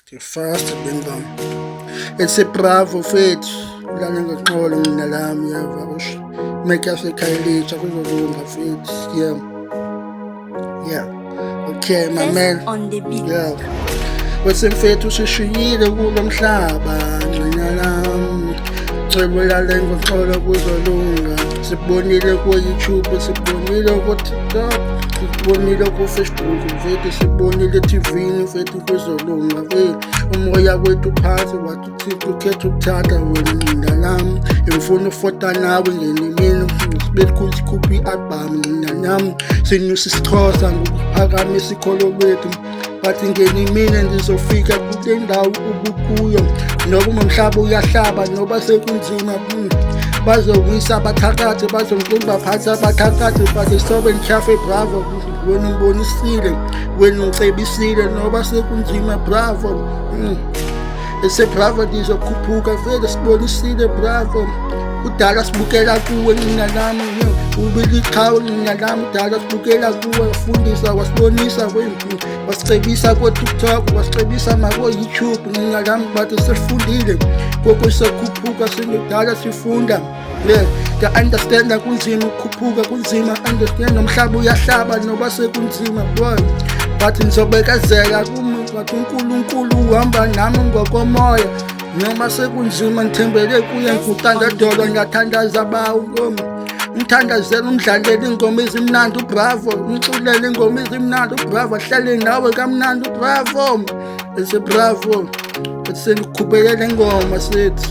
Fast bengam. It's a bravo fethu. Lana ngixola mina lami yava kusho. Make us ekhayelitsha kuzolunga fethu. Yeah. Yeah. Okay, my man. On the beat. Yeah. Wesemfethu sishiyile kulo mhlaba ngina lami. Cebo lale ngixola kuzolunga. Sibonile ku YouTube, sibonile ku TikTok, sibonile ku Facebook, mfethu sibonile TV mfethu kuzolunga mfethu. Umoya wethu phansi wathi uThixo ukhetha ukuthatha wena nami. Ngifuna ufota nawe ngelimini sibethu sikhuphe i-album mina nami. Sinyusa isiXhosa ngokuphakamisa ikholo lethu. Bathi ngelimini ndizofika kule ndawo ubukuyo. Noba umhlaba uyahlaba noba sekunzima bazowisa abathakathi bazomqumba phansi abathakathi bathi sobe ngichafe bravo wena ungibonisile wena ungicebisile noba sekunzima bravo ese bravo ndizokhuphuka vele sibonisile bravo udala sibukela kuwe nina nami ubili iqhawe nina nami udala sibukela kuwe wafundisa wasibonisa wasicebisa ko-TikTok wasicebisa nako-YouTube nina nami bathi sifundile koko sizokhuphuka sinodala sifunda ngiya-understanda kunzima ukukhuphuka kunzima understand nomhlaba uyahlaba noba sekunzima boy bathi ngizobekezela bathi uNkulunkulu uhamba nami ngokomoya noma sekunzima ngithembele kuye ngikutandadolo ngiyathandaza bawo ngithandazela umdlaleli ingoma ezimnandi ubravo umculele ingoma ezimnandi ubravo ahlale nawe kamnandi ubravo ese bravo sengikhuphekele ingoma sethi